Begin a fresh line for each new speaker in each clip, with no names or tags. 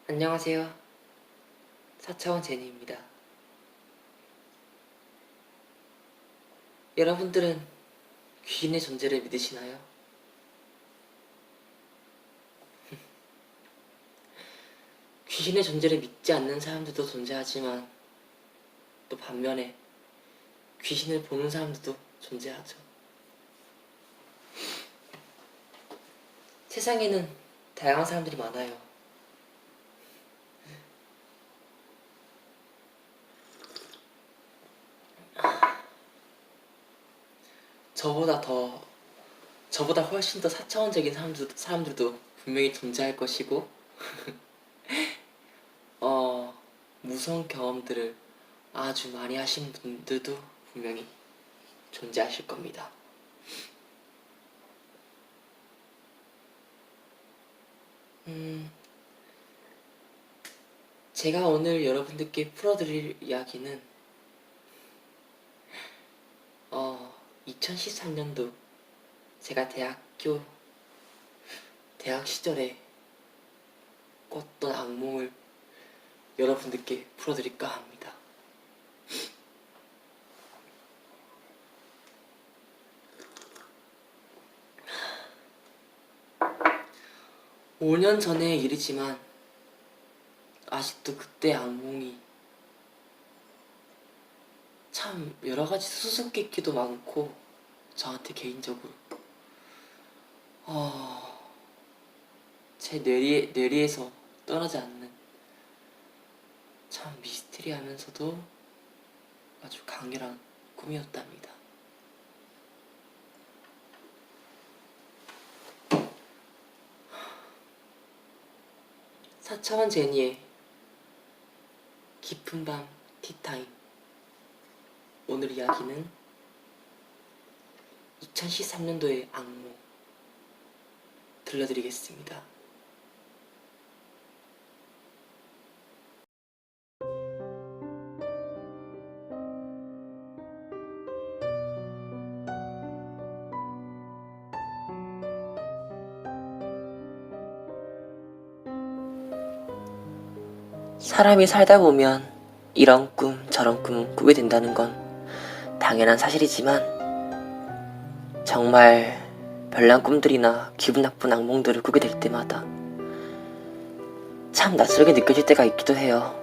안녕하세요. 4차원 제니입니다. 여러분들은 귀신의 존재를 믿으시나요? 귀신의 존재를 믿지 않는 사람들도 존재하지만 또 반면에 귀신을 보는 사람들도 존재하죠. 세상에는 다양한 사람들이 많아요. 저보다 훨씬 더 4차원적인 사람들도 분명히 존재할 것이고 무서운 경험들을 아주 많이 하신 분들도 분명히 존재하실 겁니다. 제가 오늘 여러분들께 풀어드릴 이야기는 2013년도 제가 대학 시절에 꿨던 악몽을 여러분들께 풀어드릴까 합니다. 오 년 전의 일이지만 아직도 그때 악몽이 참 여러가지 수수께끼도 많고 저한테 개인적으로 제 뇌리에서 떠나지 않는 참 미스테리하면서도 아주 강렬한 꿈이었답니다. 사차원 제니의 깊은 밤 티타임. 오늘 이야기는 2013년도의 악몽 들려드리겠습니다. 사람이 살다 보면 이런 꿈 저런 꿈 꾸게 된다는 건 당연한 사실이지만 정말 별난 꿈들이나 기분 나쁜 악몽들을 꾸게 될 때마다 참 낯설게 느껴질 때가 있기도 해요.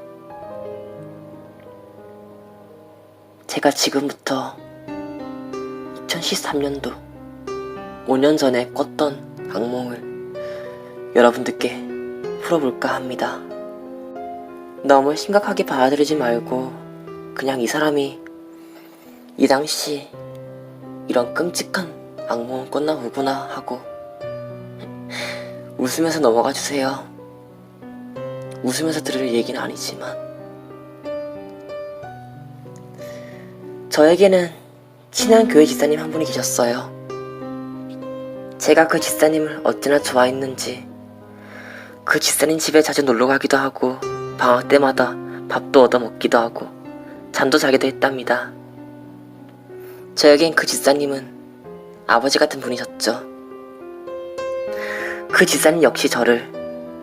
제가 지금부터 2013년도 5년 전에 꿨던 악몽을 여러분들께 풀어볼까 합니다. 너무 심각하게 받아들이지 말고 그냥 이 사람이 이 당시 이런 끔찍한 악몽을 꿨나 보구나 하고 웃으면서 넘어가 주세요. 웃으면서 들을 얘기는 아니지만 저에게는 친한 교회 집사님 한 분이 계셨어요. 제가 그 집사님을 어찌나 좋아했는지 그 집사님 집에 자주 놀러 가기도 하고 방학 때마다 밥도 얻어먹기도 하고 잠도 자기도 했답니다. 저에겐 그 집사님은 아버지 같은 분이셨죠. 그 집사님 역시 저를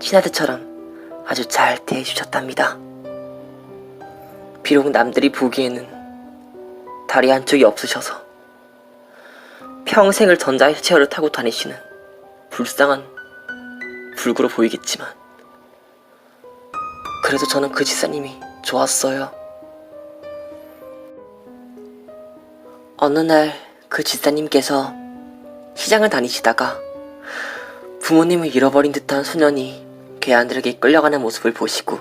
친아들처럼 아주 잘 대해주셨답니다. 비록 남들이 보기에는 다리 한쪽이 없으셔서 평생을 전자휠체어를 타고 다니시는 불쌍한 불구로 보이겠지만 그래도 저는 그 집사님이 좋았어요. 어느 날 그 집사님께서 시장을 다니시다가 부모님을 잃어버린 듯한 소년이 괴한들에게 끌려가는 모습을 보시고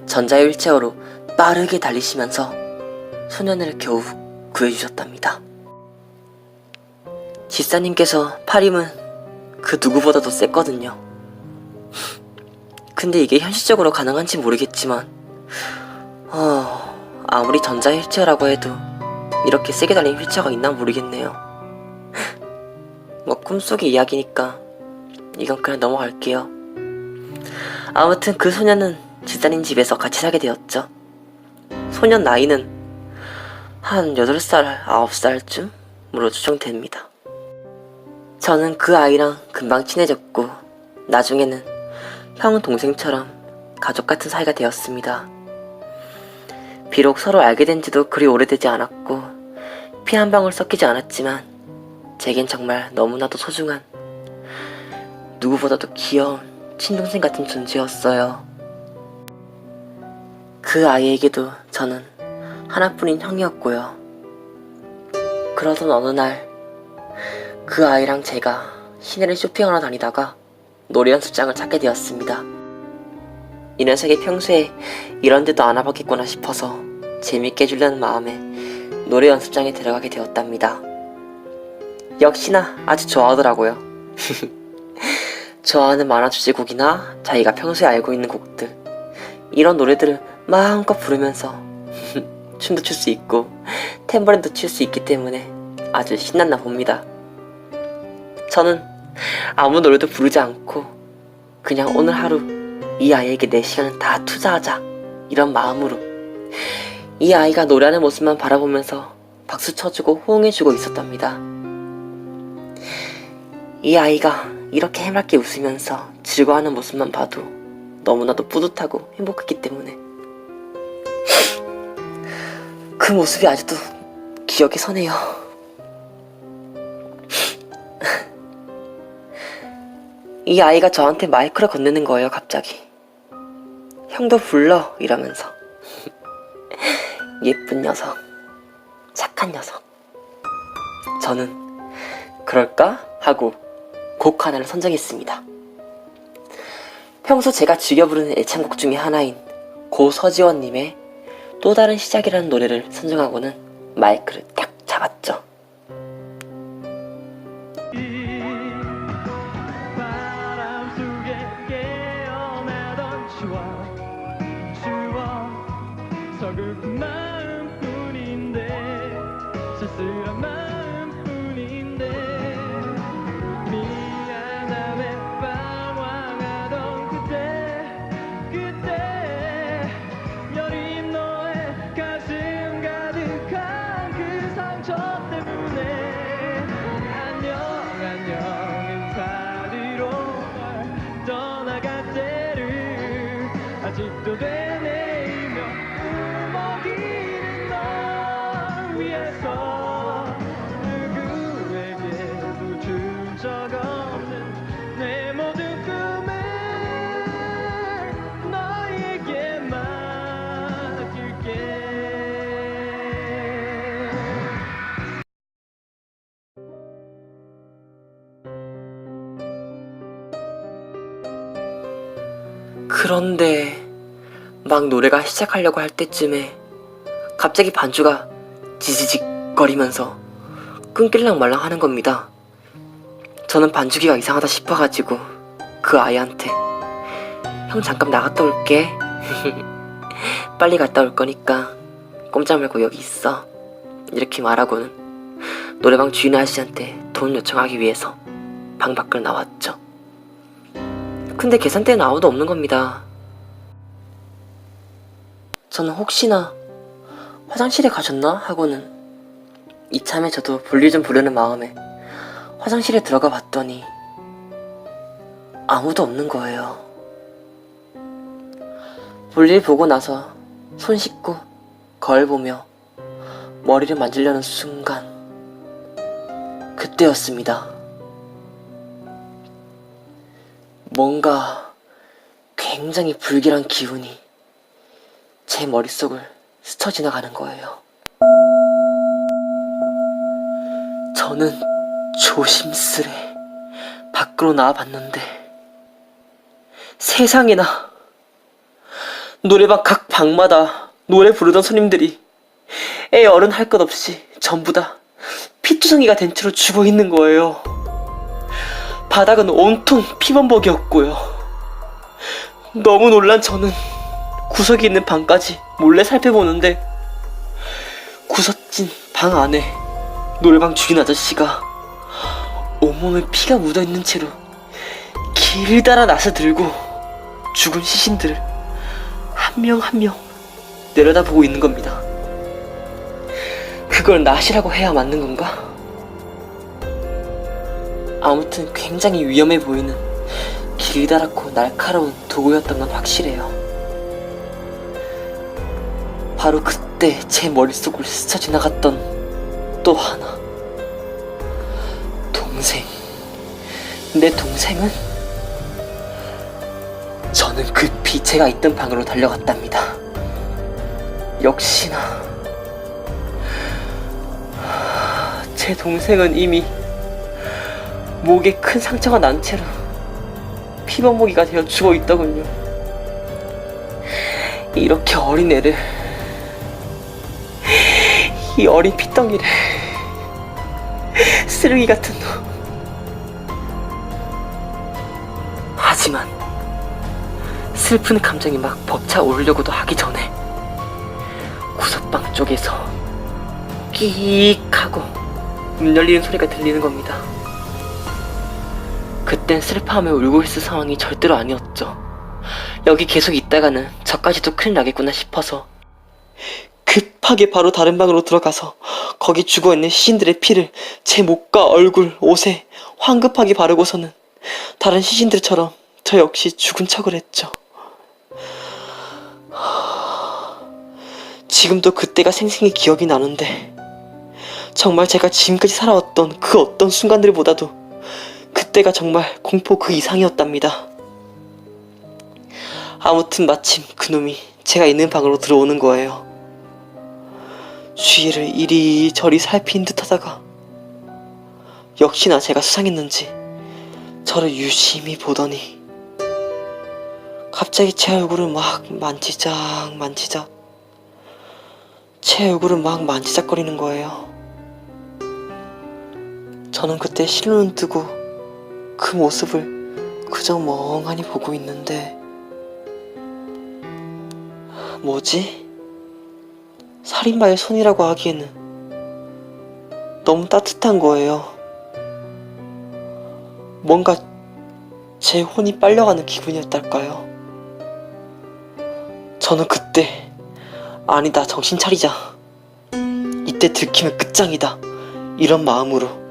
전자휠체어로 빠르게 달리시면서 소년을 겨우 구해주셨답니다. 집사님께서 팔힘은 그 누구보다도 셌거든요. 근데 이게 현실적으로 가능한지 모르겠지만 아무리 전자휠체어라고 해도 이렇게 세게 달린 휠체어가 있나 모르겠네요. 뭐 꿈속의 이야기니까 이건 그냥 넘어갈게요. 아무튼 그 소년은 집사님 집에서 같이 살게 되었죠. 소년 나이는 한 8살, 9살쯤으로 추정됩니다. 저는 그 아이랑 금방 친해졌고 나중에는 형 동생처럼 가족 같은 사이가 되었습니다. 비록 서로 알게 된 지도 그리 오래되지 않았고 피 한 방울 섞이지 않았지만 제겐 정말 너무나도 소중한, 누구보다도 귀여운 친동생 같은 존재였어요. 그 아이에게도 저는 하나뿐인 형이었고요. 그러던 어느 날 그 아이랑 제가 시내를 쇼핑하러 다니다가 노래 연습장을 찾게 되었습니다. 이 녀석이 평소에 이런 데도 안 와봤겠구나 싶어서 재밌게 해주려는 마음에 노래 연습장에 들어가게 되었답니다. 역시나 아주 좋아하더라고요. 좋아하는 만화 주제곡이나 자기가 평소에 알고 있는 곡들, 이런 노래들을 마음껏 부르면서 춤도 출 수 있고 탬버린도 칠 수 있기 때문에 아주 신났나 봅니다. 저는 아무 노래도 부르지 않고 그냥 오늘 하루 이 아이에게 내 시간을 다 투자하자, 이런 마음으로 이 아이가 노래하는 모습만 바라보면서 박수 쳐주고 호응해주고 있었답니다. 이 아이가 이렇게 해맑게 웃으면서 즐거워하는 모습만 봐도 너무나도 뿌듯하고 행복했기 때문에 그 모습이 아직도 기억에 서네요. 이 아이가 저한테 마이크를 건네는 거예요, 갑자기. 형도 불러, 이러면서. 예쁜 녀석, 착한 녀석. 저는 그럴까? 하고 곡 하나를 선정했습니다. 평소 제가 즐겨 부르는 애창곡 중에 하나인 고서지원님의 또 다른 시작이라는 노래를 선정하고는 마이크를 딱 잡았죠.
서글픈 마음뿐인데 쓸쓸한 마음뿐인데 미안함에 방황하던 그때 여린 너의 가슴 가득한 그 상처 때문에 안녕 인사드리러 떠나갈 때를 아직도 되뇌이며 먹이는 널 위해서 누구에게도 준 적 없는 내 모든 꿈을 너에게 맡길게.
그런데 막 노래가 시작하려고 할 때쯤에 갑자기 반주가 지지직 거리면서 끊길랑 말랑 하는 겁니다. 저는 반주기가 이상하다 싶어가지고 그 아이한테 형 잠깐 나갔다 올게. 빨리 갔다 올 거니까 꼼짝 말고 여기 있어, 이렇게 말하고는 노래방 주인 아저씨한테 돈 요청하기 위해서 방 밖을 나왔죠. 근데 계산대에는 아무도 없는 겁니다. 저는 혹시나 화장실에 가셨나 하고는 이참에 저도 볼일 좀 보려는 마음에 화장실에 들어가 봤더니 아무도 없는 거예요. 볼일 보고 나서 손 씻고 거울 보며 머리를 만지려는 순간 그때였습니다. 뭔가 굉장히 불길한 기운이 제 머릿속을 스쳐 지나가는 거예요. 저는 조심스레 밖으로 나와봤는데 세상에나 노래방 각 방마다 노래 부르던 손님들이 애 어른 할 것 없이 전부 다 피투성이가 된 채로 죽어있는 거예요. 바닥은 온통 피범벅이었고요. 너무 놀란 저는 구석에 있는 방까지 몰래 살펴보는데 구석진 방 안에 노래방 주인 아저씨가 온몸에 피가 묻어있는 채로 길다란 낫을 들고 죽은 시신들을 한 명 한 명 내려다보고 있는 겁니다. 그걸 낫이라고 해야 맞는 건가? 아무튼 굉장히 위험해 보이는 길다랗고 날카로운 도구였던 건 확실해요. 바로 그때 제 머릿속을 스쳐 지나갔던 또 하나. 동생. 내 동생은? 저는 급히 제가 있던 방으로 달려갔답니다. 역시나 제 동생은 이미 목에 큰 상처가 난 채로 피범벅이가 되어 죽어 있더군요. 이렇게 어린 애를, 이 어린 피덩이를, 쓰레기 같은 놈. 하지만 슬픈 감정이 막 벅차오르려고도 하기 전에 구석방 쪽에서 끼익 하고 문 열리는 소리가 들리는 겁니다. 그땐 슬퍼하며 울고 있을 상황이 절대로 아니었죠. 여기 계속 있다가는 저까지도 큰일 나겠구나 싶어서 급하게 바로 다른 방으로 들어가서 거기 죽어있는 시신들의 피를 제 목과 얼굴, 옷에 황급하게 바르고서는 다른 시신들처럼 저 역시 죽은 척을 했죠. 지금도 그때가 생생히 기억이 나는데 정말 제가 지금까지 살아왔던 그 어떤 순간들보다도 그때가 정말 공포 그 이상이었답니다. 아무튼 마침 그놈이 제가 있는 방으로 들어오는 거예요. 주위를 이리저리 살핀 듯 하다가 역시나 제가 수상했는지 저를 유심히 보더니 갑자기 제 얼굴을 막 만지작 제 얼굴을 막 만지작거리는 거예요. 저는 그때 실눈 뜨고 그 모습을 그저 멍하니 보고 있는데 뭐지? 살인마의 손이라고 하기에는 너무 따뜻한 거예요. 뭔가 제 혼이 빨려가는 기분이었달까요? 저는 그때 아니다, 정신 차리자, 이때 들키면 끝장이다, 이런 마음으로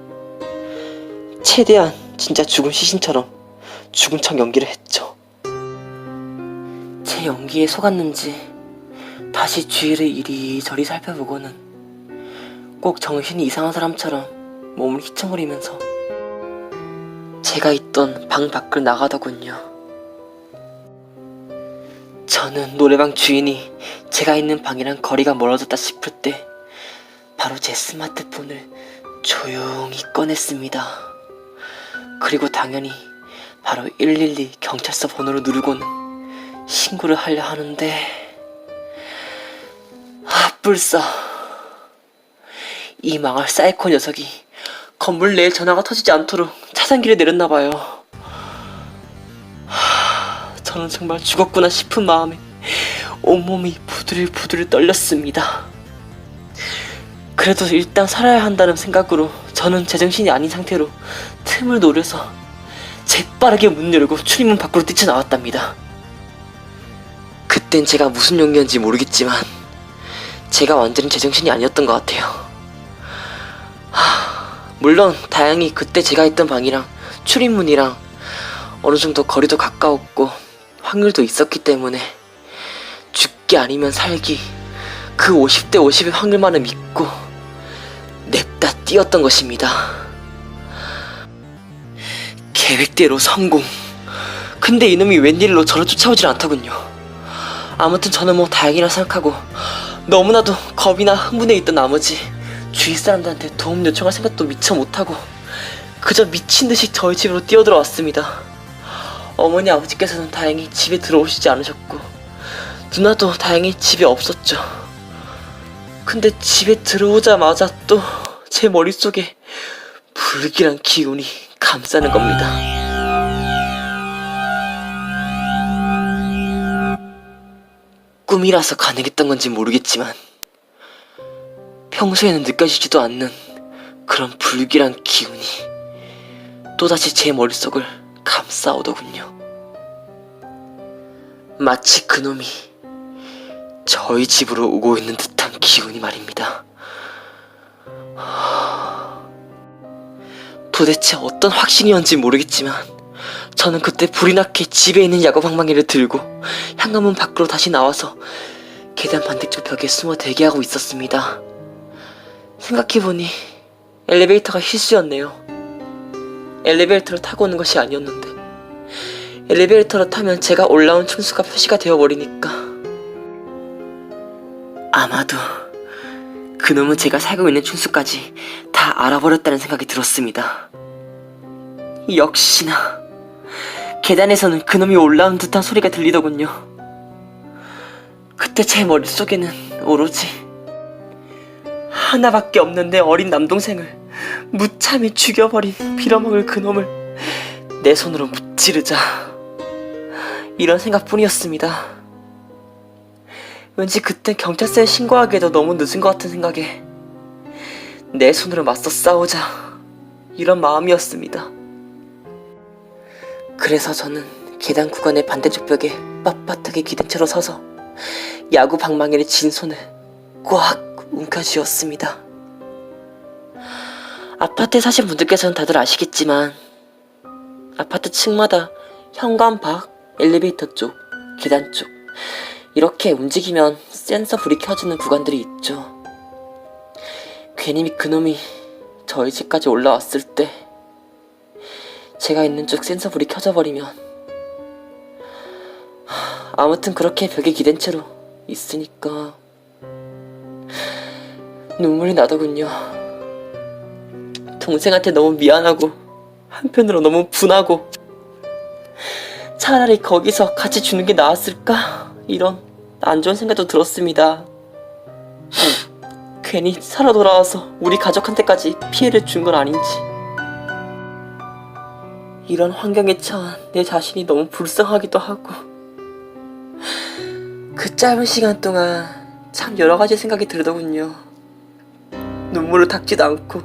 최대한 진짜 죽은 시신처럼 죽은 척 연기를 했죠. 제 연기에 속았는지 다시 주위를 이리저리 살펴보고는 꼭 정신이 이상한 사람처럼 몸을 휘청거리면서 제가 있던 방 밖을 나가더군요. 저는 노래방 주인이 제가 있는 방이랑 거리가 멀어졌다 싶을 때 바로 제 스마트폰을 조용히 꺼냈습니다. 그리고 당연히 바로 112 경찰서 번호를 누르고는 신고를 하려 하는데 불싸, 이 망할 사이코 녀석이 건물 내에 전화가 터지지 않도록 차단기를 내렸나봐요. 저는 정말 죽었구나 싶은 마음에 온몸이 부들부들 떨렸습니다. 그래도 일단 살아야 한다는 생각으로 저는 제정신이 아닌 상태로 틈을 노려서 재빠르게 문 열고 출입문 밖으로 뛰쳐나왔답니다. 그땐 제가 무슨 용기였는지 모르겠지만 제가 완전히 제정신이 아니었던 것 같아요. 물론 다행히 그때 제가 있던 방이랑 출입문이랑 어느 정도 거리도 가까웠고 확률도 있었기 때문에 죽기 아니면 살기, 그 50대 50의 확률만을 믿고 냅다 뛰었던 것입니다. 계획대로 성공. 근데 이놈이 웬일로 저를 쫓아오질 않더군요. 아무튼 저는 뭐 다행이라 생각하고 너무나도 겁이나 흥분해 있던 나머지 주위 사람들한테 도움 요청할 생각도 미처 못하고 그저 미친듯이 저희 집으로 뛰어들어왔습니다. 어머니 아버지께서는 다행히 집에 들어오시지 않으셨고 누나도 다행히 집에 없었죠. 근데 집에 들어오자마자 또 제 머릿속에 불길한 기운이 감싸는 겁니다. 꿈이라서 가능했던 건지 모르겠지만 평소에는 느껴지지도 않는 그런 불길한 기운이 또다시 제 머릿속을 감싸오더군요. 마치 그놈이 저희 집으로 오고 있는 듯한 기운이 말입니다. 도대체 어떤 확신이었는지 모르겠지만 저는 그때 불이 나게 집에 있는 야구 방망이를 들고 현관문 밖으로 다시 나와서 계단 반대쪽 벽에 숨어 대기하고 있었습니다. 생각해보니 엘리베이터가 실수였네요. 엘리베이터를 타고 오는 것이 아니었는데 엘리베이터를 타면 제가 올라온 층수가 표시가 되어버리니까 아마도 그놈은 제가 살고 있는 층수까지 다 알아버렸다는 생각이 들었습니다. 역시나 계단에서는 그놈이 올라온 듯한 소리가 들리더군요. 그때 제 머릿속에는 오로지 하나밖에 없는 내 어린 남동생을 무참히 죽여버린 빌어먹을 그놈을 내 손으로 무찌르자, 이런 생각뿐이었습니다. 왠지 그때 경찰서에 신고하기에도 너무 늦은 것 같은 생각에 내 손으로 맞서 싸우자, 이런 마음이었습니다. 그래서 저는 계단 구간의 반대쪽 벽에 빳빳하게 기댄 채로 서서 야구 방망이를 진 손을 꽉 움켜쥐었습니다. 아파트에 사신 분들께서는 다들 아시겠지만 아파트 층마다 현관 밖, 엘리베이터 쪽, 계단 쪽 이렇게 움직이면 센서 불이 켜지는 구간들이 있죠. 괜히 그놈이 저희 집까지 올라왔을 때 제가 있는 쪽 센서 불이 켜져버리면, 아무튼 그렇게 벽에 기댄 채로 있으니까 눈물이 나더군요. 동생한테 너무 미안하고 한편으로 너무 분하고 차라리 거기서 같이 주는 게 나았을까, 이런 안 좋은 생각도 들었습니다. 괜히 살아 돌아와서 우리 가족한테까지 피해를 준 건 아닌지, 이런 환경에 처한 내 자신이 너무 불쌍하기도 하고, 그 짧은 시간 동안 참 여러 가지 생각이 들더군요. 눈물을 닦지도 않고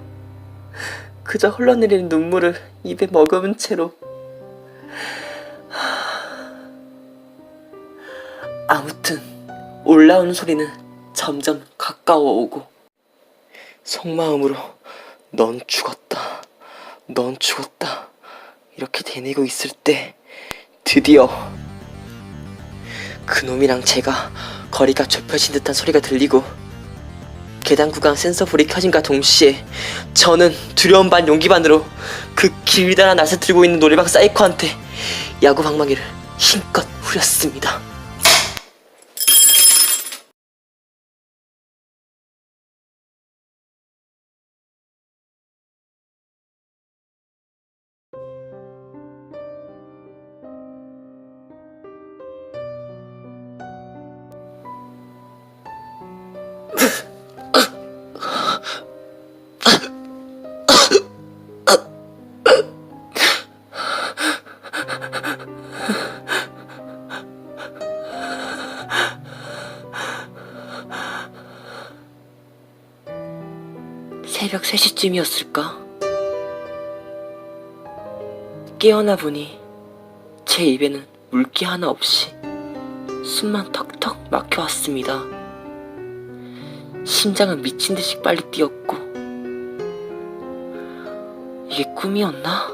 그저 흘러내리는 눈물을 입에 머금은 채로, 아무튼 올라오는 소리는 점점 가까워 오고 속마음으로 넌 죽었다, 넌 죽었다 이렇게 되뇌고 있을 때 드디어 그놈이랑 제가 거리가 좁혀진 듯한 소리가 들리고 계단 구간 센서 불이 켜진과 동시에 저는 두려움 반 용기 반으로 그 길다란 낯을 들고 있는 노래방 사이코한테 야구 방망이를 힘껏 후렸습니다. 새벽 3시쯤이었을까? 깨어나 보니 제 입에는 물기 하나 없이 숨만 턱턱 막혀왔습니다. 심장은 미친 듯이 빨리 뛰었고, 이게 꿈이었나?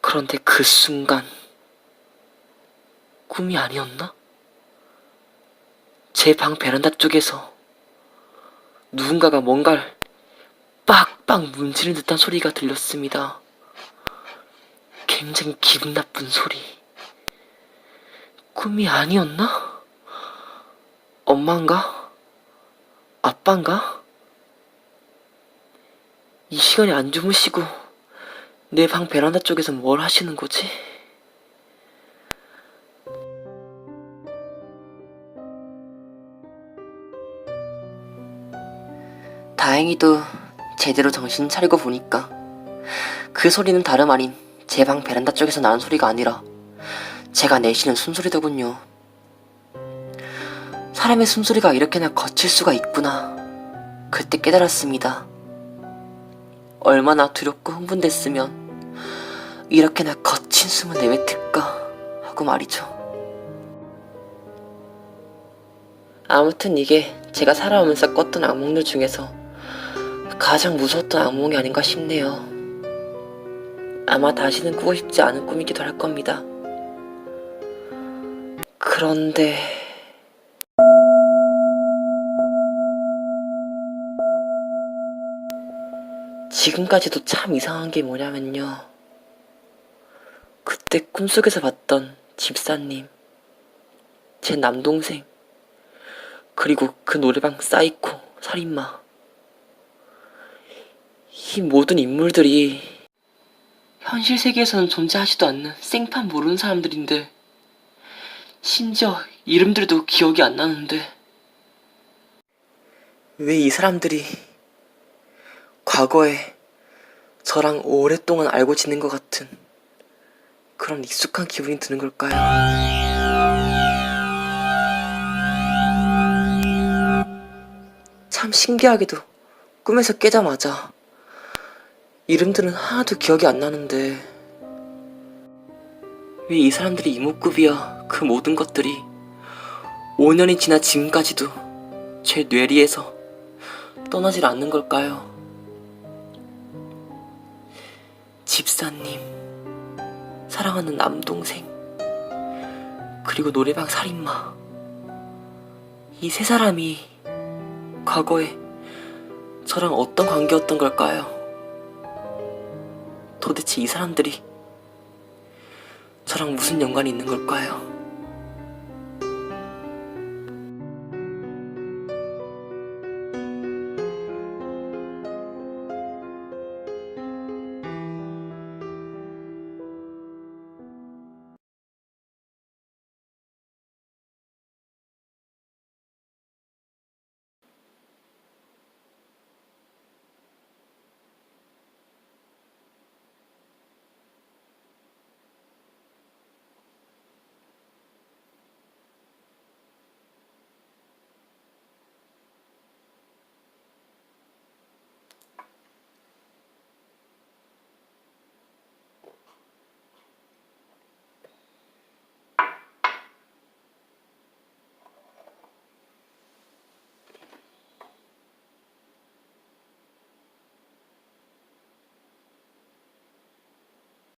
그런데 그 순간 꿈이 아니었나? 제 방 베란다 쪽에서 누군가가 뭔가를 빡빡 문지르는 듯한 소리가 들렸습니다. 굉장히 기분 나쁜 소리. 꿈이 아니었나? 엄마인가? 아빠인가? 이 시간에 안 주무시고 내 방 베란다 쪽에서 뭘 하시는 거지? 다행히도 제대로 정신 차리고 보니까 그 소리는 다름 아닌 제 방 베란다 쪽에서 나는 소리가 아니라 제가 내쉬는 숨소리더군요. 사람의 숨소리가 이렇게나 거칠 수가 있구나. 그때 깨달았습니다. 얼마나 두렵고 흥분됐으면 이렇게나 거친 숨을 내뱉을까 하고 말이죠. 아무튼 이게 제가 살아오면서 꿨던 악몽들 중에서 가장 무서웠던 악몽이 아닌가 싶네요. 아마 다시는 꾸고 싶지 않은 꿈이기도 할 겁니다. 그런데 지금까지도 참 이상한 게 뭐냐면요. 그때 꿈속에서 봤던 집사님, 제 남동생, 그리고 그 노래방 사이코, 살인마. 이 모든 인물들이 현실 세계에서는 존재하지도 않는 생판 모르는 사람들인데, 심지어 이름들도 기억이 안 나는데, 왜 이 사람들이 과거에 저랑 오랫동안 알고 지낸 것 같은 그런 익숙한 기분이 드는 걸까요? 참 신기하게도 꿈에서 깨자마자 이름들은 하나도 기억이 안 나는데 왜 이 사람들이 이목구비와 그 모든 것들이 5년이 지나 지금까지도 제 뇌리에서 떠나질 않는 걸까요? 집사님, 사랑하는 남동생, 그리고 노래방 살인마. 이 세 사람이 과거에 저랑 어떤 관계였던 걸까요? 도대체 이 사람들이 저랑 무슨 연관이 있는 걸까요?